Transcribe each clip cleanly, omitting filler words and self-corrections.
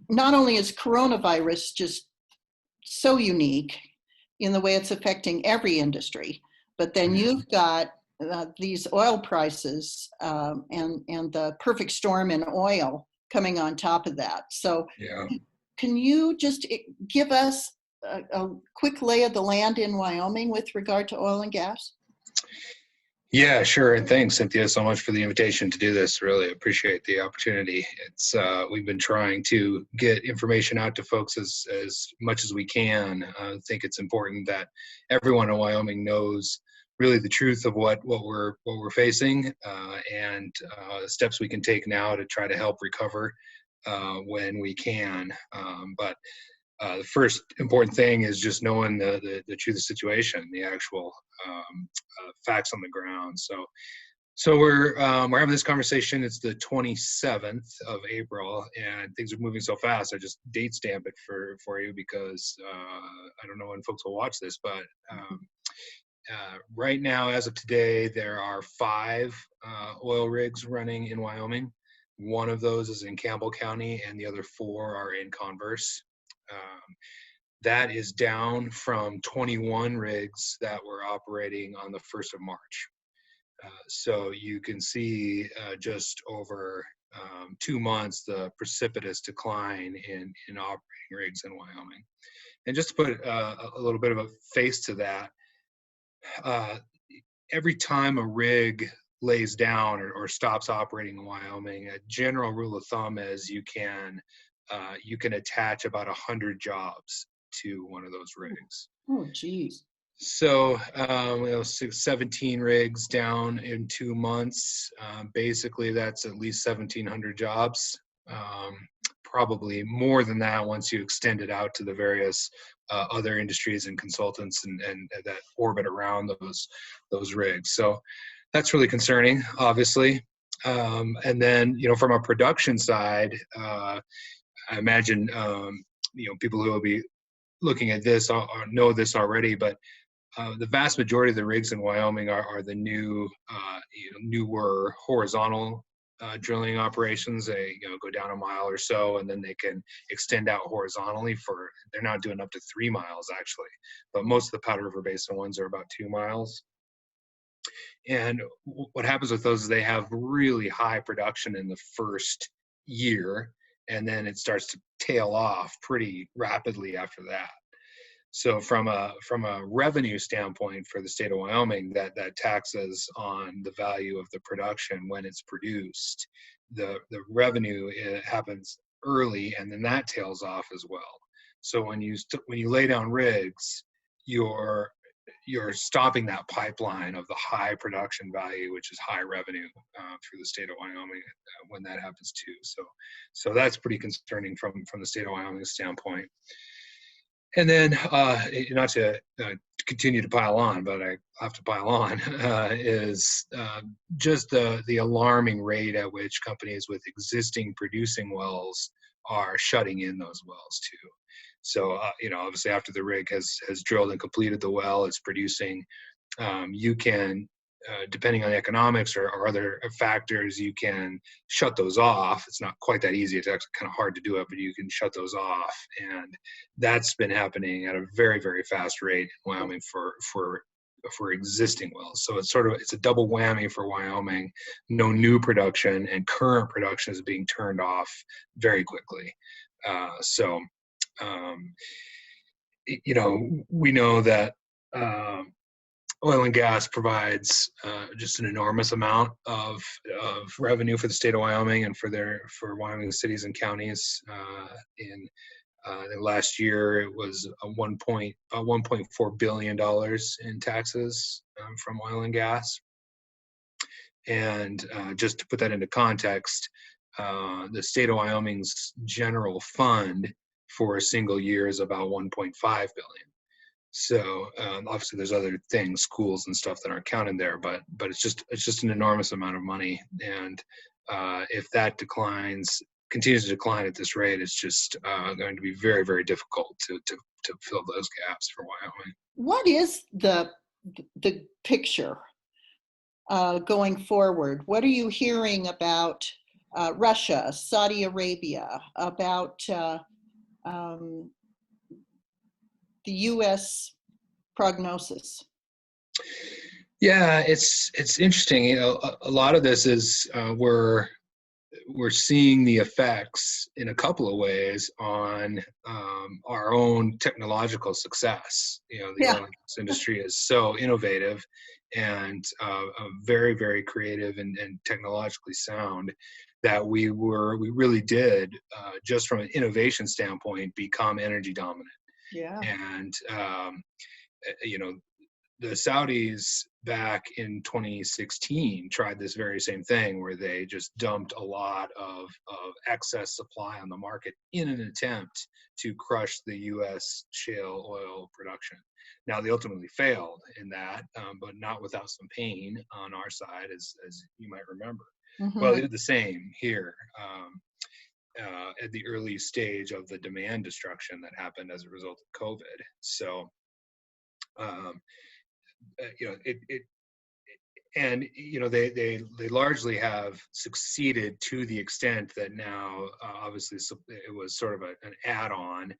not only is coronavirus just so unique in the way it's affecting every industry, but then you've got these oil prices and the perfect storm in oil coming on top of that. So Yeah. can you just give us a quick lay of the land in Wyoming with regard to oil and gas? Yeah, sure. And thanks, Cynthia, so much for the invitation to do this. Really appreciate the opportunity. It's we've been trying to get information out to folks as much as we can. I think it's important that everyone in Wyoming knows really the truth of what we're facing and steps we can take now to try to help recover when we can. But the first important thing is just knowing the truth of the situation, the actual facts on the ground. So we're having this conversation. It's the 27th of April, and things are moving so fast. I just date stamp it for you because I don't know when folks will watch this, but right now, as of today, there are 5 oil rigs running in Wyoming. One of those is in Campbell County, and the other 4 are in Converse. That is down from 21 rigs that were operating on the 1st of March. So you can see just over 2 months the precipitous decline in operating rigs in Wyoming. And just to put a little bit of a face to that, every time a rig lays down or stops operating in Wyoming, a general rule of thumb is you can attach about 100 jobs to one of those rigs. Oh, geez. So, 17 rigs down in 2 months. Basically, that's at least 1,700 jobs. Probably more than that once you extend it out to the various other industries and consultants and that orbit around those rigs. So that's really concerning, obviously. And then, from a production side, I imagine, people who will be looking at this know this already, but the vast majority of the rigs in Wyoming are the newer horizontal drilling operations. They go down a mile or so, and then they can extend out horizontally they're not doing up to 3 miles actually, but most of the Powder River Basin ones are about 2 miles. And what happens with those is they have really high production in the first year, and then it starts to tail off pretty rapidly after that. So from a revenue standpoint for the state of Wyoming, that taxes on the value of the production when it's produced, the revenue happens early, and then that tails off as well. So when you lay down rigs, you're stopping that pipeline of the high production value, which is high revenue through the state of Wyoming when that happens too. So that's pretty concerning from the state of Wyoming standpoint. And then, not to continue to pile on, but I have to pile on, is just the alarming rate at which companies with existing producing wells are shutting in those wells too. So, obviously after the rig has drilled and completed the well, it's producing, you can, depending on the economics or other factors, you can shut those off. It's not quite that easy. It's actually kind of hard to do it, but you can shut those off. And that's been happening at a very, very fast rate in Wyoming for existing wells. So it's a double whammy for Wyoming. No new production, and current production is being turned off very quickly. We know that oil and gas provides just an enormous amount of revenue for the state of Wyoming and for Wyoming cities and counties. In last year, it was $1.4 billion in taxes from oil and gas. And just to put that into context, the state of Wyoming's general fund for a single year is about $1.5 billion. So obviously there's other things, schools and stuff that aren't counted there, but it's just an enormous amount of money. And if that continues to decline at this rate, it's just going to be very, very difficult to fill those gaps for Wyoming. What is the picture going forward? What are you hearing about Russia, Saudi Arabia, about um, the U.S. prognosis? Yeah, it's interesting. You know, a lot of this is we're seeing the effects in a couple of ways on our own technological success. You know, the Yeah. oil and gas industry is so innovative and very, very creative and technologically sound that we really did, just from an innovation standpoint, become energy dominant. Yeah. And you know, the Saudis back in 2016 tried this very same thing where they just dumped a lot of excess supply on the market in an attempt to crush the U.S. shale oil production. Now, they ultimately failed in that, but not without some pain on our side, as you might remember. Well, they Mm-hmm. did the same here at the early stage of the demand destruction that happened as a result of COVID. So, um, you know, and you know they largely have succeeded to the extent that now obviously it was sort of an add-on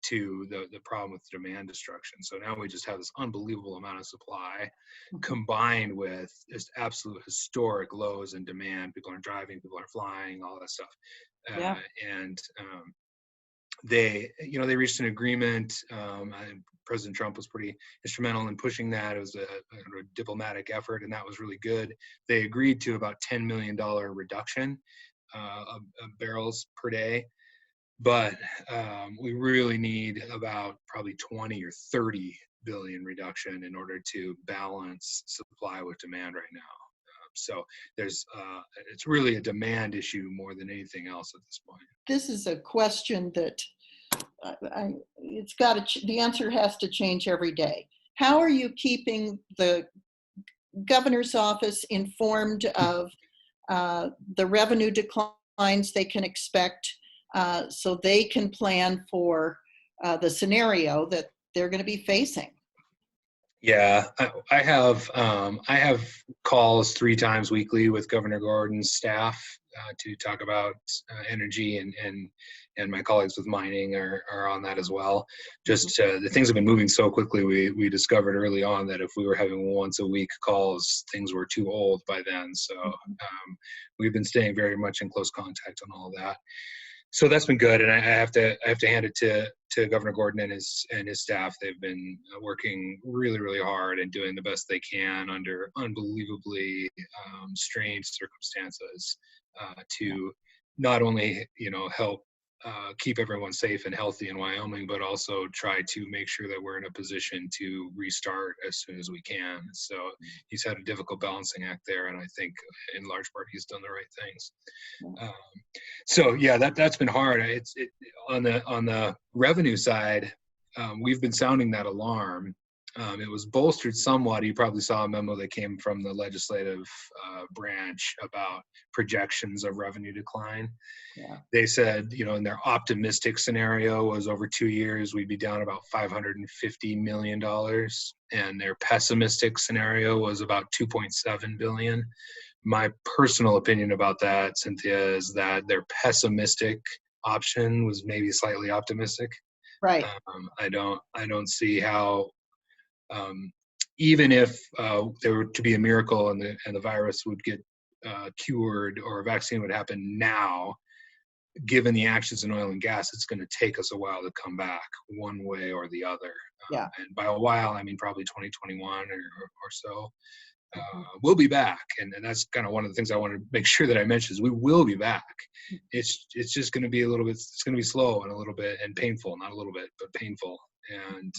to the problem with demand destruction. So now we just have this unbelievable amount of supply combined with just absolute historic lows in demand. People aren't driving, people aren't flying, all that stuff. Yeah. And they reached an agreement. President Trump was pretty instrumental in pushing that. It was a diplomatic effort, and that was really good. They agreed to about $10 million reduction of barrels per day, but we really need about probably 20 or 30 billion reduction in order to balance supply with demand right now. So it's really a demand issue more than anything else at this point. This is a question that it's got to, the answer has to change every day. How are you keeping the governor's office informed of the revenue declines they can expect, so they can plan for the scenario that they're going to be facing? Yeah, I have calls 3 times weekly with Governor Gordon's staff to talk about energy, and my colleagues with mining are on that as well. Just the things have been moving so quickly. We discovered early on that if we were having once a week calls, things were too old by then. So we've been staying very much in close contact on all of that. So that's been good, and I have to hand it to Governor Gordon and his staff. They've been working really, really hard and doing the best they can under unbelievably strange circumstances to not only help keep everyone safe and healthy in Wyoming, but also try to make sure that we're in a position to restart as soon as we can. So he's had a difficult balancing act there, and I think in large part he's done the right things. So yeah, that's been hard. On the revenue side, we've been sounding that alarm. It was bolstered somewhat. You probably saw a memo that came from the legislative branch about projections of revenue decline. Yeah. They said, in their optimistic scenario was over 2 years, we'd be down about $550 million. And their pessimistic scenario was about 2.7 billion. My personal opinion about that, Cynthia, is that their pessimistic option was maybe slightly optimistic. Right. I don't see how, even if there were to be a miracle and the virus would get cured or a vaccine would happen now, given the actions in oil and gas, it's going to take us a while to come back one way or the other. Yeah. And by a while, I mean probably 2021 or so. We'll be back, and that's kind of one of the things I want to make sure that I mention is we will be back. It's just going to be it's going to be slow and a little bit and painful, not a little bit, but painful. And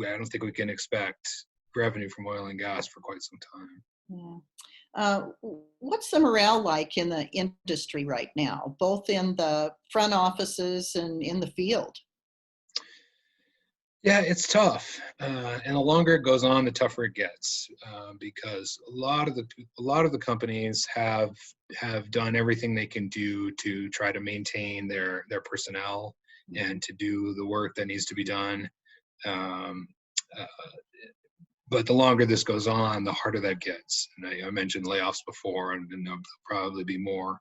I don't think we can expect revenue from oil and gas for quite some time. Yeah. What's the morale like in the industry right now, both in the front offices and in the field? Yeah, it's tough, and the longer it goes on, the tougher it gets, because a lot of the companies have done everything they can do to try to maintain their personnel and to do the work that needs to be done. But the longer this goes on, the harder that gets. And I mentioned layoffs before, and there'll probably be more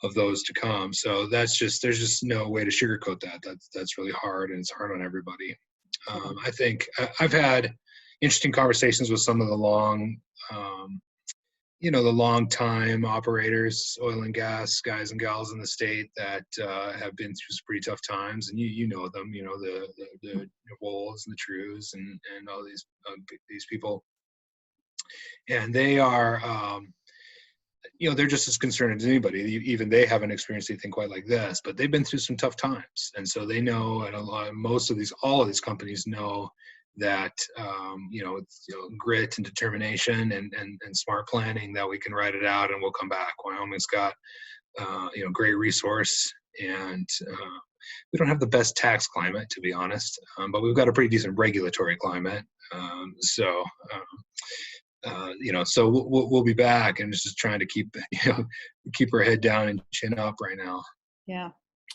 of those to come. So there's just no way to sugarcoat that. That's really hard, and it's hard on everybody. I think I've had interesting conversations with some of the the long time operators, oil and gas guys and gals in the state that have been through some pretty tough times, and you know them, the Wolves and the Trues and all these people, and they are they're just as concerned as anybody. Even they haven't experienced anything quite like this, but they've been through some tough times, and so they know, and all of these companies know that it's grit and determination and smart planning that we can ride it out and we'll come back. Wyoming's got great resource, and we don't have the best tax climate, to be honest, but we've got a pretty decent regulatory climate. So we'll be back, and just trying to keep our head down and chin up right now. Yeah.